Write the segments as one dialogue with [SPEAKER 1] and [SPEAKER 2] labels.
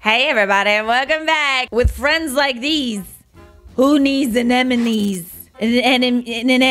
[SPEAKER 1] Hey everybody, and welcome back. With friends like these, who needs anemones? Enemies.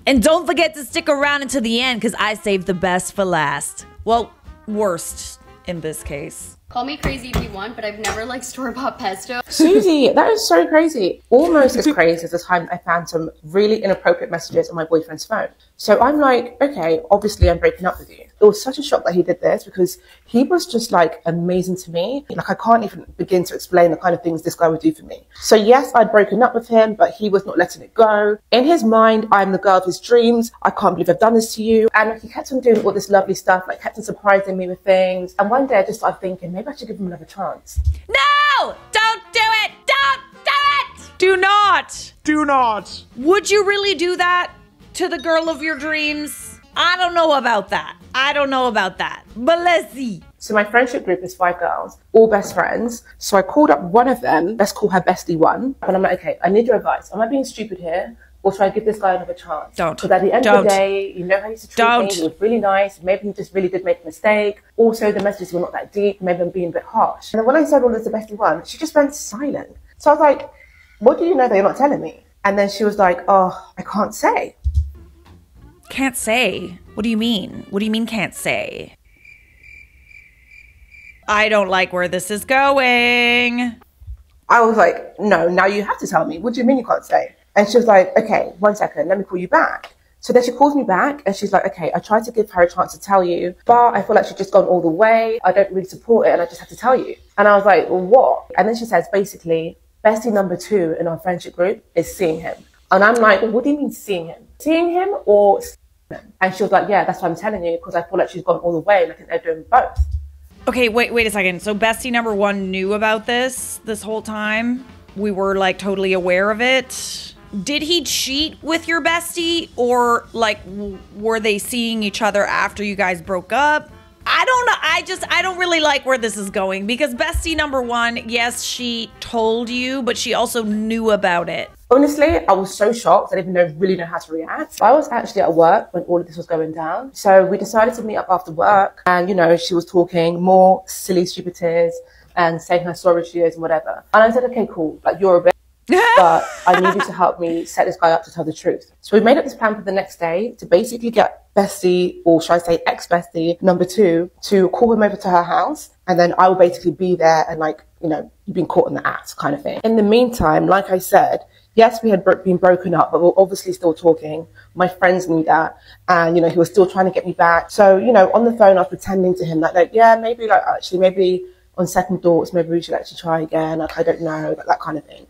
[SPEAKER 1] And don't forget to stick around until the end, because I saved the best for last. Well, worst in this case.
[SPEAKER 2] Call me crazy if you want, but I've never liked store-bought pesto.
[SPEAKER 3] Susie, that is so crazy. Almost as crazy as the time I found some really inappropriate messages on my boyfriend's phone. So I'm like, okay, obviously I'm breaking up with you. It was such a shock that he did this because he was just like amazing to me. Like I can't even begin to explain the kind of things this guy would do for me. So yes, I'd broken up with him, but he was not letting it go. In his mind, I'm the girl of his dreams. I can't believe I've done this to you. And he kept on doing all this lovely stuff, like kept on surprising me with things. And one day I just started thinking, maybe I should give him another chance.
[SPEAKER 1] No! Don't do it! Don't do it! Do not!
[SPEAKER 4] Do not!
[SPEAKER 1] Would you really do that to the girl of your dreams? I don't know about that. I don't know about that. But let's see.
[SPEAKER 3] So my friendship group is 5 girls, all best friends. So I called up one of them, let's call her bestie 1. And I'm like, okay, I need your advice. Am I being stupid here? Or should I give this guy another chance?
[SPEAKER 1] Don't.
[SPEAKER 3] Because at the end of the day, you know how he used to treat me. He was really nice. Maybe he just really did make a mistake. Also, the messages were not that deep. Maybe I'm being a bit harsh. And then when I said all this to bestie 1, she just went silent. So I was like, what do you know that you're not telling me? And then she was like, oh, I can't say.
[SPEAKER 1] Can't say? What do you mean? What do you mean can't say? I don't like where this is going.
[SPEAKER 3] I was like, no, now you have to tell me. What do you mean you can't say? And she was like, okay, 1 second, let me call you back. So then she calls me back and she's like, okay, I tried to give her a chance to tell you, but I feel like she's just gone all the way. I don't really support it and I just have to tell you. And I was like, well, what? And then she says, basically, bestie number 2 in our friendship group is seeing him. And I'm like, what do you mean seeing him? Seeing him or seeing him? And she was like, yeah, that's what I'm telling you because I feel like she's gone all the way and I think they're doing both.
[SPEAKER 1] Okay, wait a second. So bestie number 1 knew about this whole time? We were like totally aware of it? Did he cheat with your bestie or like were they seeing each other after you guys broke up? I don't know. I don't really like where this is going because bestie number 1, yes, she told you, but she also knew about it.
[SPEAKER 3] Honestly, I was so shocked. I didn't even really know how to react. I was actually at work when all of this was going down. So we decided to meet up after work and, you know, she was talking more silly, stupid tears and saying how sorry she is and whatever. And I said, okay, cool. Like, you're a bit, but I need you to help me set this guy up to tell the truth. So we made up this plan for the next day to basically get bestie, or should I say ex-bestie number 2, to call him over to her house. And then I will basically be there and like, you know, you've been caught in the act kind of thing. In the meantime, like I said, yes, we had been broken up, but we were obviously still talking. My friends knew that. And, you know, he was still trying to get me back. So, you know, on the phone, I was pretending to him like yeah, maybe like actually, maybe on second thoughts, maybe we should actually try again. Like, I don't know, like that kind of thing.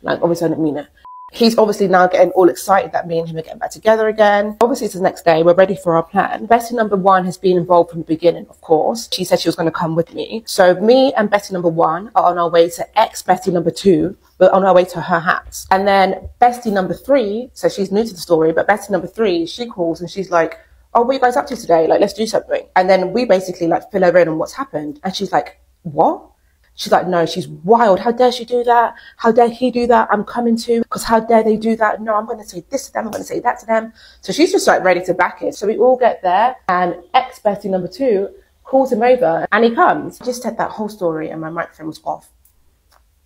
[SPEAKER 3] Like, obviously I didn't mean it. He's obviously now getting all excited that me and him are getting back together again. Obviously it's the next day, we're ready for our plan. Bestie number 1 has been involved from the beginning, of course. She said she was going to come with me. So me and bestie number 1 are on our way to ex-bestie number 2. We're on our way to her house. And then bestie number 3, so she's new to the story, but bestie number 3, she calls and she's like, oh, what are you guys up to today? Like, let's do something. And then we basically like fill her in on what's happened. And she's like, what? She's like, no, she's wild. How dare she do that? How dare he do that? I'm coming to, because how dare they do that? No, I'm going to say this to them. I'm going to say that to them. So she's just like ready to back it. So we all get there and ex-bestie number 2 calls him over and he comes. I just said that whole story and my microphone was off.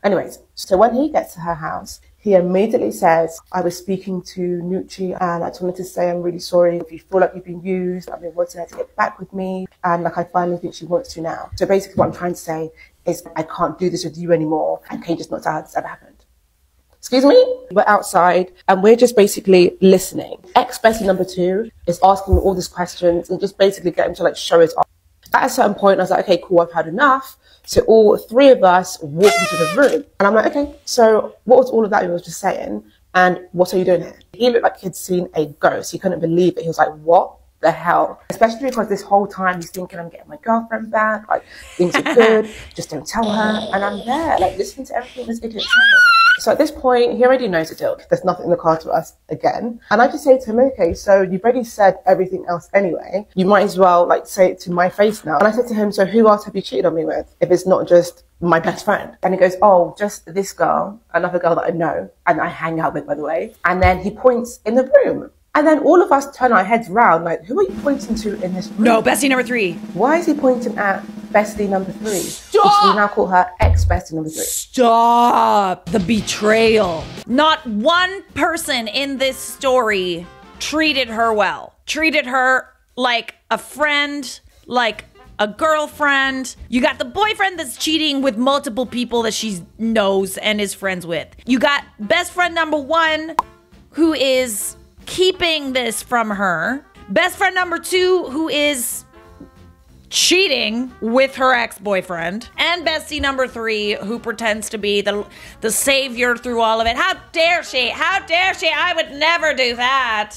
[SPEAKER 3] Anyways, so when he gets to her house, he immediately says, I was speaking to Nucci and I just wanted to say I'm really sorry if you feel like you've been used. I've been wanting her to get back with me and like I finally think she wants to now. So basically what I'm trying to say is I can't do this with you anymore. And can you just not tell her this ever happened? Excuse me? We're outside and we're just basically listening. Ex-bestie number 2 is asking me all these questions and just basically getting to like show his art. At a certain point, I was like, okay, cool, I've had enough. So all 3 of us walk into the room. And I'm like, okay, so what was all of that you were just saying? And what are you doing here? He looked like he'd seen a ghost. He couldn't believe it. He was like, what the hell? Especially because this whole time he's thinking, I'm getting my girlfriend back. Like, things are good. Just don't tell her. And I'm there, like, listening to everything this idiot saying. So at this point, he already knows the deal. There's nothing in the cards for us again. And I just say to him, okay, so you've already said everything else anyway. You might as well like say it to my face now. And I said to him, so who else have you cheated on me with? If it's not just my best friend. And he goes, oh, just this girl, another girl that I know and I hang out with, by the way. And then he points in the room. And then all of us turn our heads around, like, who are you pointing to in this group?
[SPEAKER 1] No, bestie number 3.
[SPEAKER 3] Why is he pointing at bestie number 3?
[SPEAKER 1] Stop!
[SPEAKER 3] Which we now call her ex-bestie number 3.
[SPEAKER 1] Stop the betrayal. Not one person in this story treated her well. Treated her like a friend, like a girlfriend. You got the boyfriend that's cheating with multiple people that she knows and is friends with. You got best friend number 1 who is keeping this from her. Best friend number 2 who is cheating with her ex-boyfriend. And bestie number 3 who pretends to be the savior through all of it. How dare she? How dare she? I would never do that.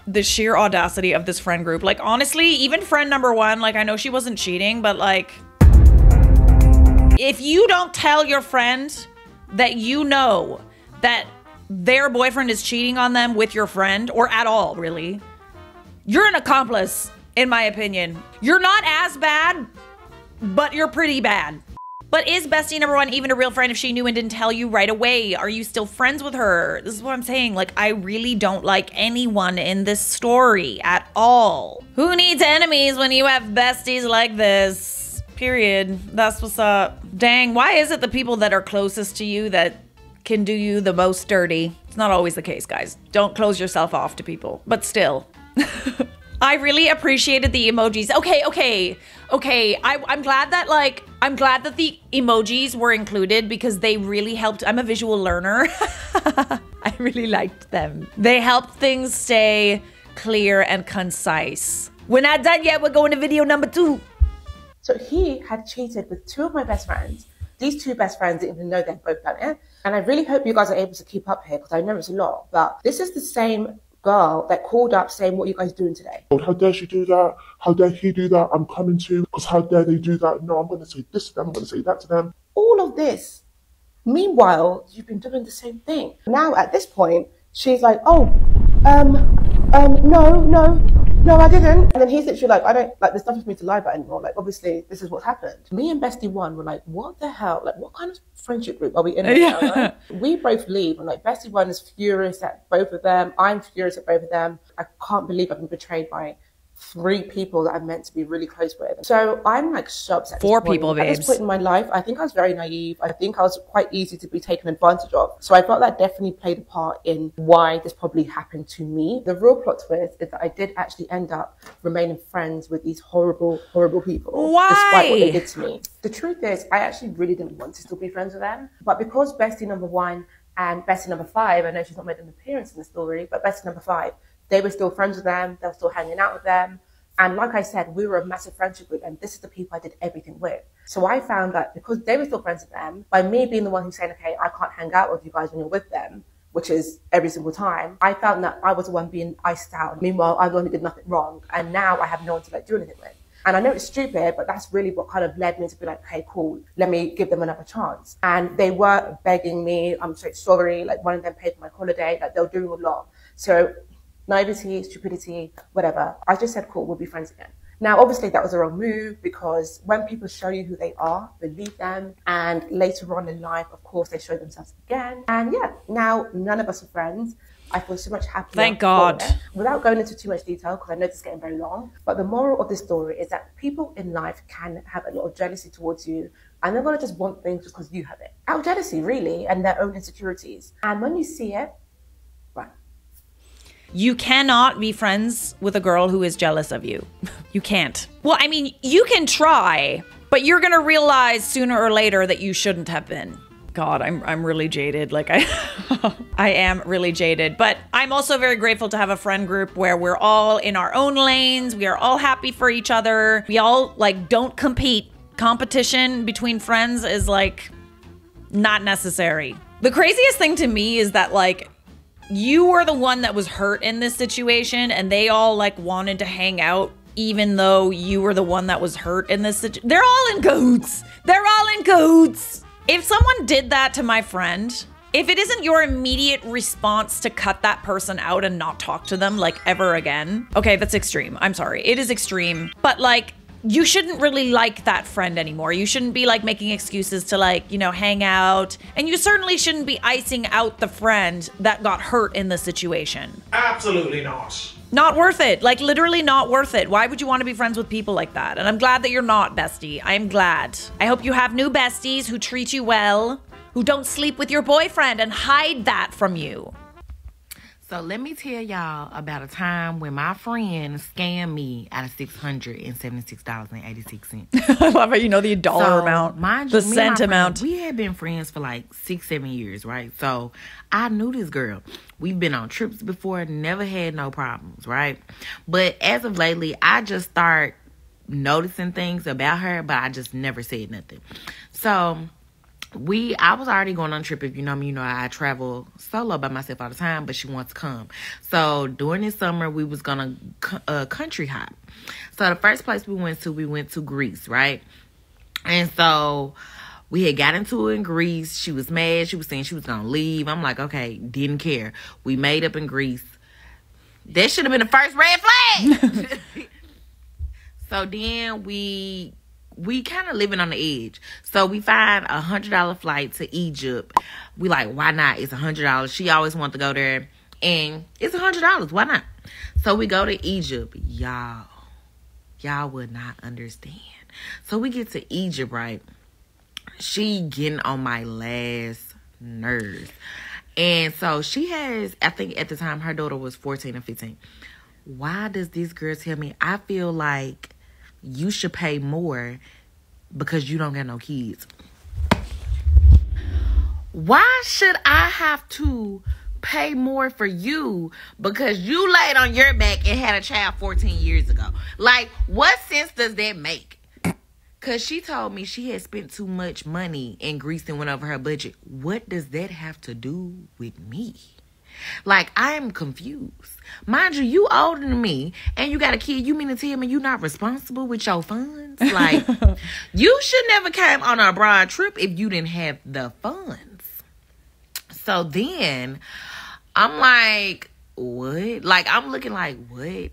[SPEAKER 1] The sheer audacity of this friend group. Like, honestly, even friend number 1, like, I know she wasn't cheating, but like, if you don't tell your friend that you know that their boyfriend is cheating on them with your friend, or at all, really, you're an accomplice, in my opinion. You're not as bad, but you're pretty bad. But is bestie number 1 even a real friend if she knew and didn't tell you right away? Are you still friends with her? This is what I'm saying. Like, I really don't like anyone in this story at all. Who needs enemies when you have besties like this? Period. That's what's up. Dang, why is it the people that are closest to you that can do you the most dirty? It's not always the case, guys. Don't close yourself off to people. But still. I really appreciated the emojis. Okay. I'm glad that, like, I'm glad that the emojis were included because they really helped. I'm a visual learner. I really liked them. They helped things stay clear and concise. We're not done yet. We're going to video number 2.
[SPEAKER 3] So he had cheated with 2 of my best friends. These 2 best friends didn't even know they'd both done it. And I really hope you guys are able to keep up here because I know it's a lot. But this is the same girl that called up saying, what are you guys doing today?
[SPEAKER 4] How dare she do that? How dare he do that? I'm coming to, because how dare they do that? No, I'm going to say this to them. I'm going to say that to them.
[SPEAKER 3] All of this. Meanwhile, you've been doing the same thing. Now, at this point, she's like, oh, no, I didn't. And then he's literally like, I don't, like, there's nothing for me to lie about anymore. Like, obviously, this is what's happened. Me and bestie 1 were like, what the hell? Like, what kind of friendship group are we in right now? Right? We both leave, and like, bestie 1 is furious at both of them. I'm furious at both of them. I can't believe I've been betrayed by 3 people that I'm meant to be really close with. So I'm like so upset.
[SPEAKER 1] 4 people, babes.
[SPEAKER 3] At this point in my life, I think I was very naive. I think I was quite easy to be taken advantage of. So I felt that definitely played a part in why this probably happened to me. The real plot twist is that I did actually end up remaining friends with these horrible, horrible people.
[SPEAKER 1] Why?
[SPEAKER 3] Despite what they did to me. The truth is, I actually really didn't want to still be friends with them. But because bestie number 1 and bestie number 5, I know she's not made an appearance in the story, but bestie number 5, they were still friends with them. They were still hanging out with them. And like I said, we were a massive friendship group, and this is the people I did everything with. So I found that because they were still friends with them, by me being the one who's saying, okay, I can't hang out with you guys when you're with them, which is every single time, I found that I was the one being iced out. Meanwhile, I only did nothing wrong. And now I have no one to like do anything with. And I know it's stupid, but that's really what kind of led me to be like, okay, cool, let me give them another chance. And they were begging me, I'm so sorry, like one of them paid for my holiday, like they were doing a lot. So naivety, stupidity, whatever. I just said, cool, we'll be friends again. Now, obviously that was a wrong move because when people show you who they are, believe them. And later on in life, of course, they show themselves again. And yeah, now none of us are friends. I feel so much happier.
[SPEAKER 1] Thank God.
[SPEAKER 3] Without going into too much detail, because I know this is getting very long, but the moral of this story is that people in life can have a lot of jealousy towards you, and they're going to just want things because you have it. Out of jealousy, really, and their own insecurities. And when you see it, run.
[SPEAKER 1] You cannot be friends with a girl who is jealous of you. You can't. Well, I mean, you can try, but you're going to realize sooner or later that you shouldn't have been. God, I'm really jaded. Like I am really jaded, but I'm also very grateful to have a friend group where we're all in our own lanes. We are all happy for each other. We all like don't compete. Competition between friends is like not necessary. The craziest thing to me is that like you were the one that was hurt in this situation and they all like wanted to hang out even though you were the one that was hurt in this situation. They're all in cahoots. They're all in cahoots. If someone did that to my friend, if it isn't your immediate response to cut that person out and not talk to them like ever again, okay, that's extreme. I'm sorry. It is extreme. But like, you shouldn't really like that friend anymore. You shouldn't be like making excuses to like, you know, hang out. And you certainly shouldn't be icing out the friend that got hurt in the situation.
[SPEAKER 5] Absolutely not.
[SPEAKER 1] Not worth it. Like literally not worth it. Why would you want to be friends with people like that? And I'm glad that you're not, bestie. I'm glad. I hope you have new besties who treat you well, who don't sleep with your boyfriend and hide that from you.
[SPEAKER 6] So let me tell y'all about a time when my friend scammed me out of $676.86.
[SPEAKER 1] I love how you know the dollar amount,
[SPEAKER 6] mind
[SPEAKER 1] the
[SPEAKER 6] you,
[SPEAKER 1] cent amount.
[SPEAKER 6] We had been friends for like 6-7 years, right? So I knew this girl. We've been on trips before, never had no problems, right? But as of lately, I just start noticing things about her, but I just never said nothing. So I was already going on a trip. If you know me, you know I travel solo by myself all the time, but she wants to come. So during this summer, we was gonna country hop. So the first place we went to Greece, right? And so we had got into it in Greece. She was mad. She was saying she was gonna leave. I'm like, okay, didn't care. We made up in Greece. That should have been the first red flag. So then we kind of living on the edge. So we find a $100 flight to Egypt. We like, why not? It's $100. She always wanted to go there. And it's $100. Why not? So we go to Egypt. Y'all would not understand. So we get to Egypt, right? She getting on my last nerves. And so she has, I think at the time her daughter was 14 or 15. Why does this girl tell me, I feel like you should pay more because you don't got no kids? Why should I have to pay more for you because you laid on your back and had a child 14 years ago? Like, what sense does that make? Because she told me she had spent too much money in Greece and went over her budget. What does that have to do with me? Like, I'm confused. Mind you, you older than me, and you got a kid. You mean to tell me you not responsible with your funds? Like, you should never came on a abroad trip if you didn't have the funds. So then, I'm like, what? Like, I'm looking like, what?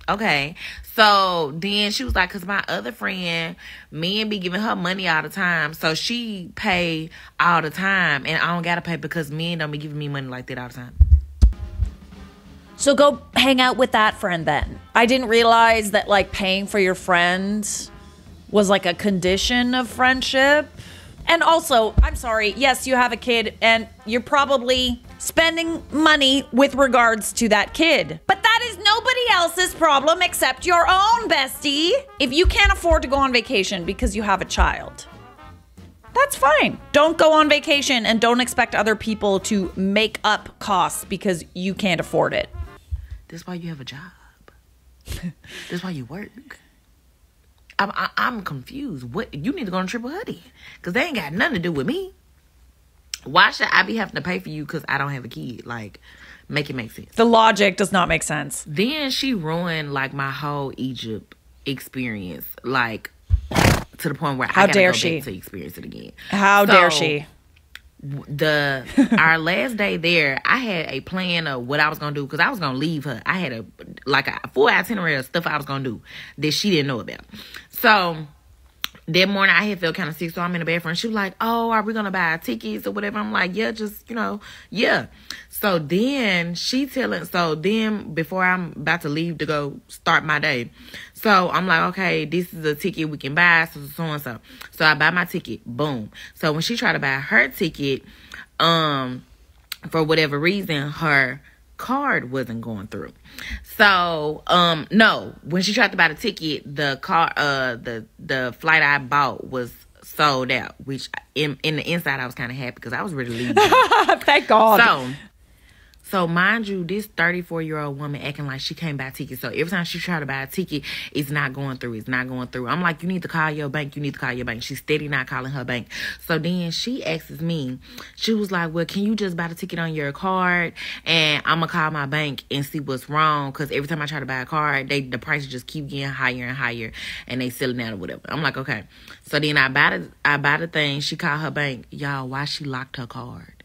[SPEAKER 6] Okay. So then she was like, because my other friend, men be giving her money all the time. So she pay all the time. And I don't got to pay because men don't be giving me money like that all the time.
[SPEAKER 1] So go hang out with that friend then. I didn't realize that like paying for your friends was like a condition of friendship. And also, I'm sorry, yes, you have a kid and you're probably spending money with regards to that kid. But that is nobody else's problem except your own, bestie. If you can't afford to go on vacation because you have a child, that's fine. Don't go on vacation and don't expect other people to make up costs because you can't afford it.
[SPEAKER 6] That's why you have a job. That's why you work. I'm confused. What you need to go on a trip with Huddy because they ain't got nothing to do with me. Why should I be having to pay for you because I don't have a kid? Like, make it make sense.
[SPEAKER 1] The logic does not make sense.
[SPEAKER 6] Then she ruined like my whole Egypt experience, like to the point where I gotta go back to experience it again.
[SPEAKER 1] How dare she?
[SPEAKER 6] Our last day there, I had a plan of what I was gonna do because I was gonna leave her. I had a full itinerary of stuff I was gonna do that she didn't know about. So that morning I had felt kind of sick, so I'm in the bathroom. She was like, "Oh, are we gonna buy tickets or whatever?" I'm like, "Yeah, just yeah." So then before I'm about to leave to go start my day, so I'm like, okay, this is a ticket we can buy, so and so. So I buy my ticket, boom. So when she tried to buy her ticket, for whatever reason, her card wasn't going through. So no, when she tried to buy the ticket, the the flight I bought was sold out, which in the inside I was kind of happy because I was ready to leave.
[SPEAKER 1] Thank God.
[SPEAKER 6] So mind you, this 34-year-old woman acting like she can't buy tickets. So every time she try to buy a ticket, it's not going through. It's not going through. I'm like, you need to call your bank. You need to call your bank. She's steady not calling her bank. So then she asks me, she was like, well, can you just buy the ticket on your card? And I'm going to call my bank and see what's wrong. Because every time I try to buy a card, the prices just keep getting higher and higher. And they selling out or whatever. I'm like, okay. So then I buy the thing. She called her bank. Y'all, why she locked her card?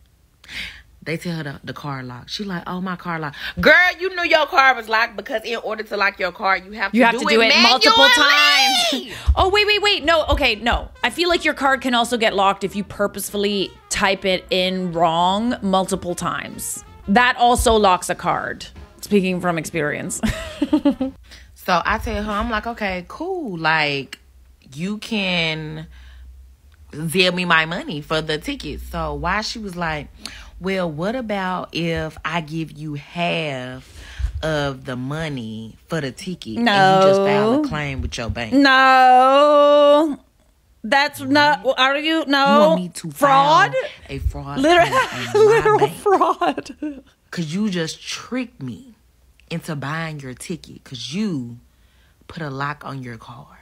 [SPEAKER 6] They tell her the car locked. She like, oh, my car locked. Girl, you knew your car was locked because in order to lock your car, you have to do it
[SPEAKER 1] multiple times. Oh, wait. No, okay, no. I feel like your card can also get locked if you purposefully type it in wrong multiple times. That also locks a card. Speaking from experience.
[SPEAKER 6] So I tell her, I'm like, okay, cool. Like, you can Zelle me my money for the tickets. So why she was like, well, what about if I give you half of the money for the ticket and you just file a claim with your bank?
[SPEAKER 1] No. That's not, are you? No.
[SPEAKER 6] You want me to
[SPEAKER 1] fraud?
[SPEAKER 6] File a fraud.
[SPEAKER 1] Literal fraud.
[SPEAKER 6] Because you just tricked me into buying your ticket because you put a lock on your card.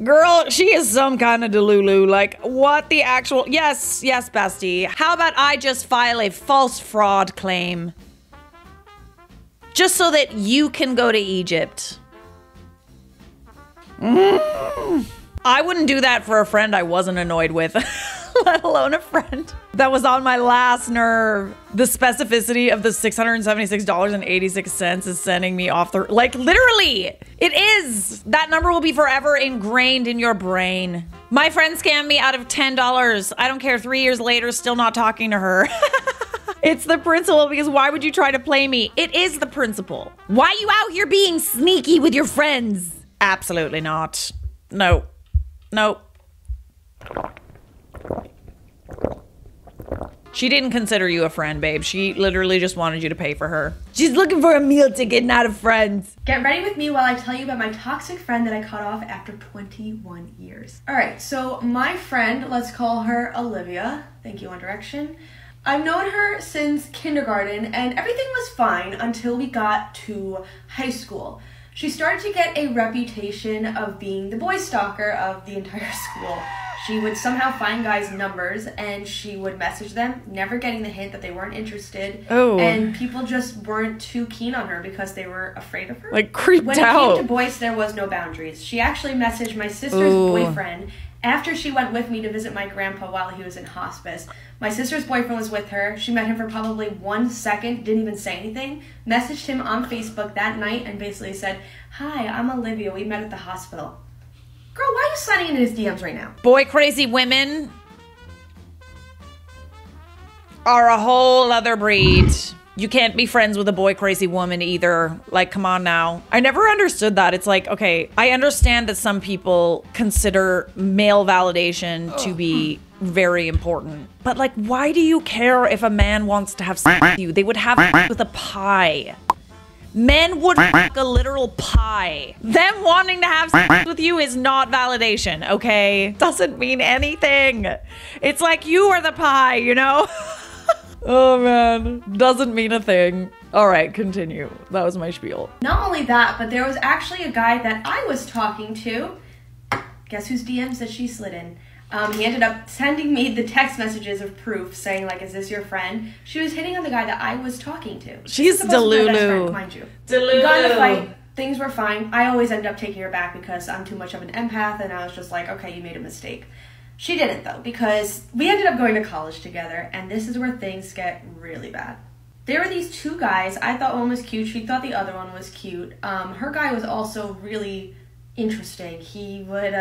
[SPEAKER 1] Girl, she is some kind of delulu. Like, what the actual... Yes, bestie. How about I just file a false fraud claim? Just so that you can go to Egypt. I wouldn't do that for a friend I wasn't annoyed with. Let alone a friend that was on my last nerve. The specificity of the $676.86 is sending me off the... Like, literally, it is. That number will be forever ingrained in your brain. My friend scammed me out of $10. I don't care, 3 years later, still not talking to her. It's the principle, because why would you try to play me? It is the principle. Why you out here being sneaky with your friends? Absolutely not. No. Nope. She didn't consider you a friend, babe. She literally just wanted you to pay for her. She's looking for a meal ticket, not a friend.
[SPEAKER 5] Get ready with me while I tell you about my toxic friend that I cut off after 21 years. All right, so my friend, let's call her Olivia. Thank you, One Direction. I've known her since kindergarten, and everything was fine until we got to high school. She started to get a reputation of being the boy stalker of the entire school. She would somehow find guys' numbers and she would message them, never getting the hint that they weren't interested.
[SPEAKER 1] Oh.
[SPEAKER 5] And people just weren't too keen on her because they were afraid of her.
[SPEAKER 1] Like, creeped
[SPEAKER 5] when
[SPEAKER 1] out.
[SPEAKER 5] When it came to boys, there was no boundaries. She actually messaged my sister's boyfriend after she went with me to visit my grandpa while he was in hospice. My sister's boyfriend was with her. She met him for probably 1 second, didn't even say anything, messaged him on Facebook that night and basically said, "Hi, I'm Olivia. We met at the hospital." Girl, why are you sliding into his DMs right now?
[SPEAKER 1] Boy crazy women are a whole other breed. You can't be friends with a boy crazy woman either. Like, come on now. I never understood that. It's like, okay, I understand that some people consider male validation to be very important. But like, why do you care if a man wants to have sex with you? They would have sex with a pie. Men would fuck a literal pie. Them wanting to have sex with you is not validation, okay? Doesn't mean anything. It's like you are the pie, you know? Oh man, doesn't mean a thing. All right, continue. That was my spiel.
[SPEAKER 5] Not only that, but there was actually a guy that I was talking to. Guess whose DMs that she slid in? He ended up sending me the text messages of proof saying, like, is this your friend? She was hitting on the guy that I was talking to.
[SPEAKER 1] She's delulu.
[SPEAKER 5] Mind you.
[SPEAKER 1] Delulu.
[SPEAKER 5] We got in a fight. Things were fine. I always end up taking her back because I'm too much of an empath, and I was just like, okay, you made a mistake. She didn't, though, because we ended up going to college together, and this is where things get really bad. There were these two guys. I thought one was cute. She thought the other one was cute. Her guy was also really interesting. He would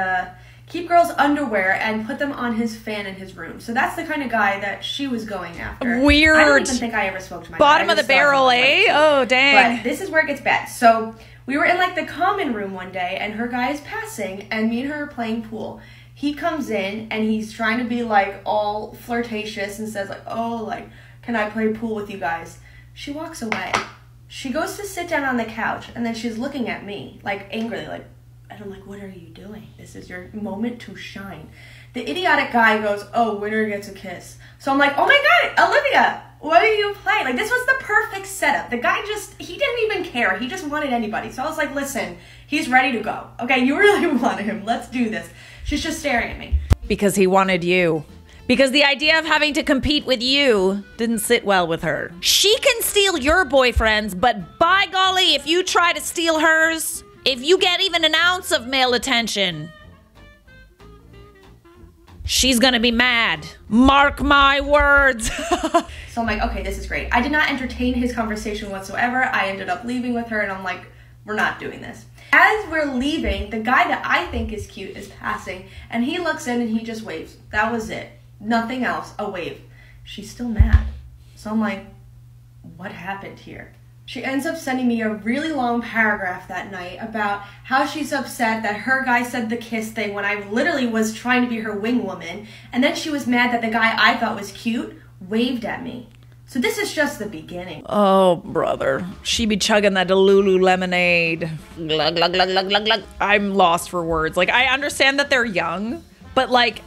[SPEAKER 5] keep girls' underwear and put them on his fan in his room. So that's the kind of guy that she was going after.
[SPEAKER 1] Weird.
[SPEAKER 5] I don't even think I ever spoke to my
[SPEAKER 1] Bottom
[SPEAKER 5] guy.
[SPEAKER 1] of the barrel, eh? Oh, dang.
[SPEAKER 5] But this is where it gets bad. So we were in, like, the common room one day, and her guy is passing, and me and her are playing pool. He comes in, and he's trying to be, like, all flirtatious and says, like, oh, like, can I play pool with you guys? She walks away. She goes to sit down on the couch, and then she's looking at me, like, angrily, like, and I'm like, what are you doing? This is your moment to shine. The idiotic guy goes, oh, winner gets a kiss. So I'm like, oh my God, Olivia, what are you playing? Like, this was the perfect setup. The guy he didn't even care. He just wanted anybody. So I was like, listen, he's ready to go. Okay, you really want him. Let's do this. She's just staring at me.
[SPEAKER 1] Because he wanted you. Because the idea of having to compete with you didn't sit well with her. She can steal your boyfriends, but by golly, if you try to steal hers, if you get even an ounce of male attention, She's gonna be mad. Mark my words.
[SPEAKER 5] So I'm like, okay, this is great. I did not entertain his conversation whatsoever. I ended up leaving with her, and I'm like, we're not doing this. As we're leaving, the guy that I think is cute is passing, and he looks in and he just waves. That was it. Nothing else. A wave. She's still mad. So I'm like, what happened here? She ends up sending me a really long paragraph that night about how she's upset that her guy said the kiss thing when I literally was trying to be her wing woman. And then she was mad that the guy I thought was cute waved at me. So this is just the beginning.
[SPEAKER 1] Oh, brother. She be chugging that Delulu lemonade. Glug, glug, glug, glug, glug, glug. I'm lost for words. Like, I understand that they're young, but like,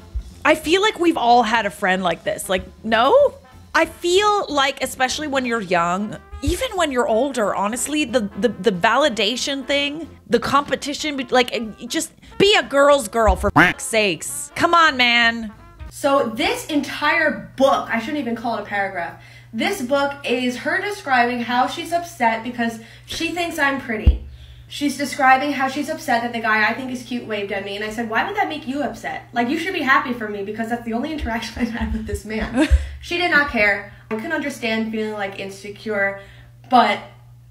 [SPEAKER 1] I feel like we've all had a friend like this. Like, no? I feel like, especially when you're young, even when you're older, honestly, the validation thing, the competition, like, just be a girl's girl for f***'s sakes. Come on, man.
[SPEAKER 5] So this entire book, I shouldn't even call it a paragraph. This book is her describing how she's upset because she thinks I'm pretty. She's describing how she's upset that the guy I think is cute waved at me. And I said, why would that make you upset? Like, you should be happy for me because that's the only interaction I've had with this man. She did not care. I couldn't understand feeling like insecure, but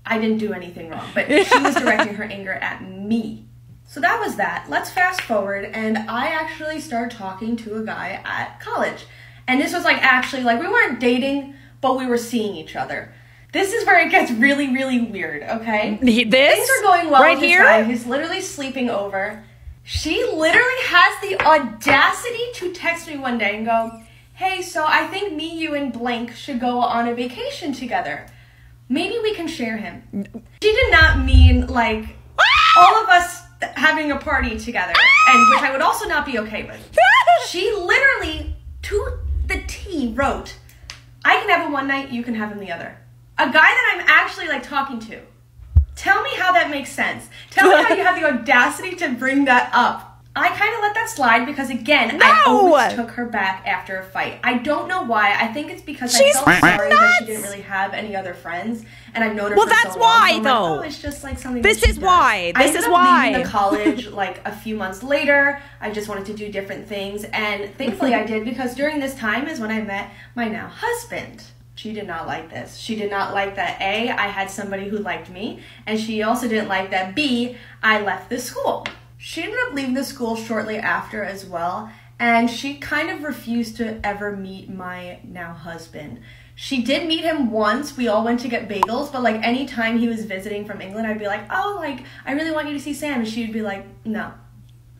[SPEAKER 5] I didn't do anything wrong. But she was directing her anger at me. So that was that. Let's fast forward, and I actually started talking to a guy at college. And this was like actually, like, we weren't dating, but we were seeing each other. This is where it gets really, really weird, okay?
[SPEAKER 1] This?
[SPEAKER 5] Things are going well
[SPEAKER 1] right
[SPEAKER 5] with this
[SPEAKER 1] here?
[SPEAKER 5] guy. He's literally sleeping over. She literally has the audacity to text me one day and go, hey, so I think me, you, and blank should go on a vacation together. Maybe we can share him. She did not mean, like, all of us having a party together, and which I would also not be okay with. She literally, to the T, wrote, I can have him one night, you can have him the other. A guy that I'm actually, like, talking to. Tell me how that makes sense. Tell me how you have the audacity to bring that up. I kind of let that slide because, again, I always took her back after a fight. I don't know why. I think it's because I felt sorry that she didn't really have any other friends, and I've known her for so long.
[SPEAKER 1] Well, that's why,
[SPEAKER 5] so
[SPEAKER 1] though.
[SPEAKER 5] Like, oh, it's just like something.
[SPEAKER 1] This is why. This is why.
[SPEAKER 5] I ended up leaving the college like a few months later. I just wanted to do different things, and thankfully I did because during this time is when I met my now husband. She did not like this. She did not like that A, I had somebody who liked me, and she also didn't like that B, I left the school. She ended up leaving the school shortly after as well, and she kind of refused to ever meet my now husband. She did meet him once. We all went to get bagels, but like anytime he was visiting from England, I'd be like, oh, like, I really want you to see Sam. And she'd be like, no.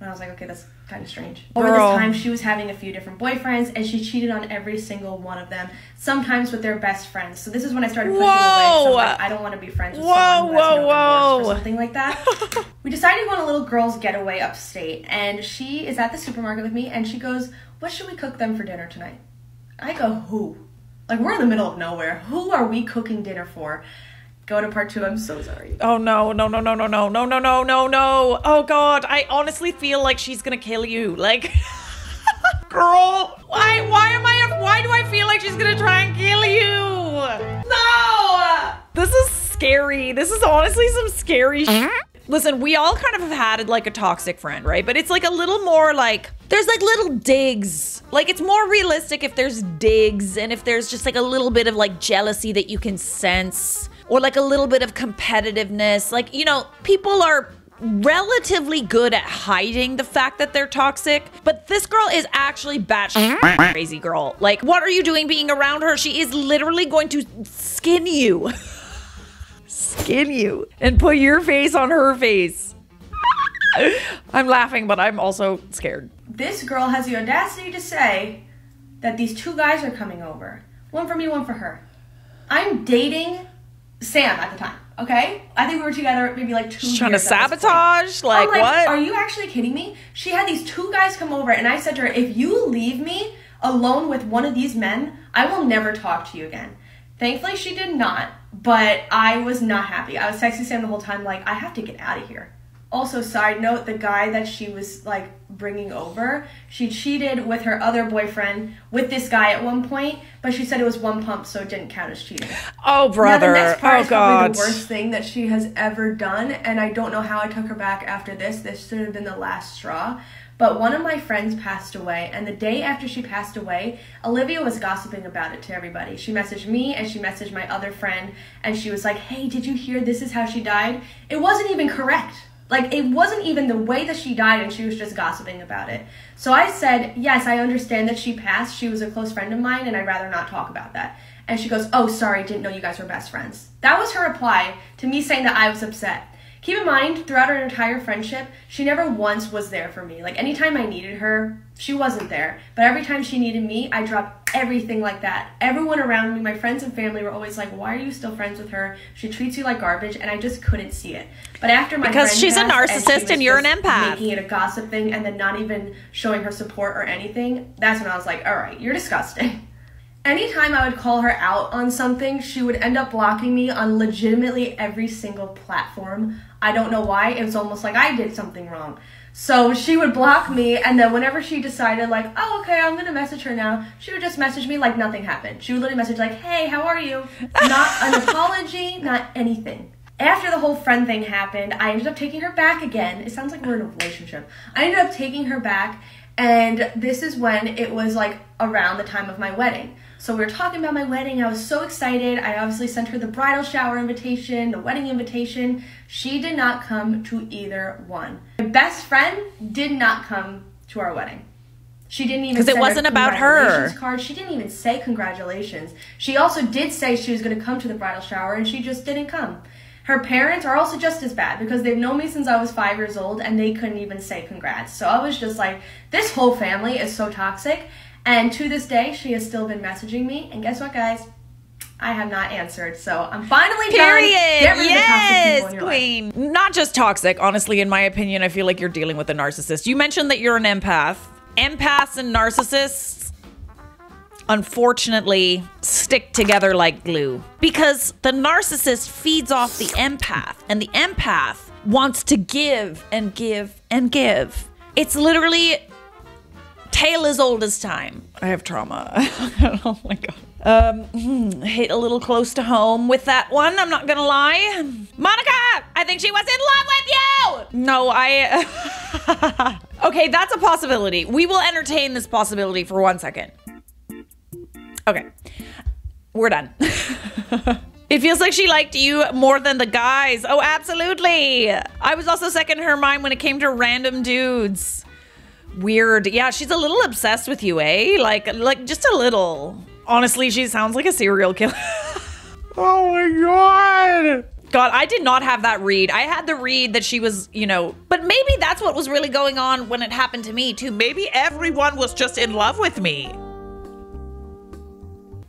[SPEAKER 5] And I was like, okay, that's kind of strange. Over this time, she was having a few different boyfriends, and she cheated on every single one of them, sometimes with their best friends. So this is when I started pushing away. So I'm like, I don't want to be friends with someone who has no remorse or something like that. We decided to go on a little girls' getaway upstate, and she is at the supermarket with me, and she goes, what should we cook them for dinner tonight? I go, who? Like, we're in the middle of nowhere. Who are we cooking dinner for? Go to part 2. I'm so sorry.
[SPEAKER 1] Oh no, no, no, no, no, no, no, no, no, no, no. Oh God, I honestly feel like she's gonna kill you. Like, girl, why do I feel like she's gonna try and kill you? No! This is scary. This is honestly some scary shit. Listen, we all kind of have had like a toxic friend, right? But it's like a little more like, there's like little digs. Like, it's more realistic if there's digs and if there's just like a little bit of like jealousy that you can sense. Or like a little bit of competitiveness. Like, you know, people are relatively good at hiding the fact that they're toxic, but this girl is actually batshit crazy, girl. Like, what are you doing being around her? She is literally going to skin you. Skin you. And put your face on her face. I'm laughing, but I'm also scared.
[SPEAKER 5] This girl has the audacity to say that these 2 guys are coming over. One for me, one for her. I'm dating Sam at the time, okay? I think we were together maybe like 2 years.
[SPEAKER 1] She's trying to sabotage? Like, what?
[SPEAKER 5] Are you actually kidding me? She had these 2 guys come over, and I said to her, if you leave me alone with one of these men, I will never talk to you again. Thankfully, she did not, but I was not happy. I was texting Sam the whole time, like, I have to get out of here. Also, side note, the guy that she was, like, bringing over, she cheated with her other boyfriend with this guy at one point, but she said it was 1 pump, so it didn't count as cheating.
[SPEAKER 1] Oh, brother.
[SPEAKER 5] Now, the next part
[SPEAKER 1] oh,
[SPEAKER 5] is probably
[SPEAKER 1] God.
[SPEAKER 5] the worst thing that she has ever done, and I don't know how I took her back after this. This should have been the last straw. But one of my friends passed away, and the day after she passed away, Olivia was gossiping about it to everybody. She messaged me and she messaged my other friend, and she was like, hey, did you hear this is how she died? It wasn't even correct. Like, it wasn't even the way that she died, and she was just gossiping about it. So I said, yes, I understand that she passed. She was a close friend of mine, and I'd rather not talk about that. And she goes, oh, sorry, didn't know you guys were best friends. That was her reply to me saying that I was upset. Keep in mind, throughout our entire friendship, she never once was there for me. Like, anytime I needed her, she wasn't there. But every time she needed me, I dropped everything like that. Everyone around me, my friends and family, were always like, why are you still friends with her? She treats you like garbage, and I just couldn't see it. But after my
[SPEAKER 1] because she's a narcissist and you're an empath.
[SPEAKER 5] Making it a gossip thing and then not even showing her support or anything, that's when I was like, all right, you're disgusting. Anytime I would call her out on something, she would end up blocking me on legitimately every single platform. I don't know why. It was almost like I did something wrong. So she would block me, and then whenever she decided, like, oh, okay, I'm going to message her now, she would just message me like nothing happened. She would literally message like, hey, how are you? Not an apology, not anything. After the whole friend thing happened, I ended up taking her back again. It sounds like we're in a relationship. I ended up taking her back, and this is when it was like around the time of my wedding. So we were talking about my wedding. I was so excited. I obviously sent her the bridal shower invitation, the wedding invitation. She did not come to either one. My best friend did not come to our wedding. She didn't even
[SPEAKER 1] because it wasn't about her.
[SPEAKER 5] Card. She didn't even say congratulations. She also did say she was going to come to the bridal shower, and she just didn't come. Her parents are also just as bad because they've known me since I was 5 years old, and they couldn't even say congrats. So I was just like, this whole family is so toxic. And to this day, she has still been messaging me. And guess what, guys? I have not answered. So I'm finally done. Get rid of the toxic people in your
[SPEAKER 1] queen. Life. Not just toxic. Honestly, in my opinion, I feel like you're dealing with a narcissist. You mentioned that you're an empath. Empaths and narcissists, unfortunately, stick together like glue. Because the narcissist feeds off the empath. And the empath wants to give and give and give. It's literally tale as old as time. I have trauma. Oh my God. Hit a little close to home with that one, I'm not gonna lie. Monica, I think she was in love with you! No, okay, that's a possibility. We will entertain this possibility for 1 second. Okay, we're done. It feels like she liked you more than the guys. Oh, absolutely. I was also second in her mind when it came to random dudes. Weird. Yeah, she's a little obsessed with you, eh? Like just a little. Honestly, she sounds like a serial killer. Oh my God. God, I did not have that read. I had the read that she was, you know, but maybe that's what was really going on when it happened to me too. Maybe everyone was just in love with me.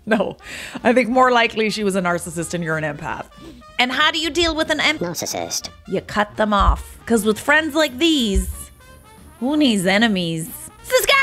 [SPEAKER 1] No, I think more likely she was a narcissist and you're an empath. And how do you deal with an narcissist? You cut them off. Because with friends like these, who needs enemies? This guy!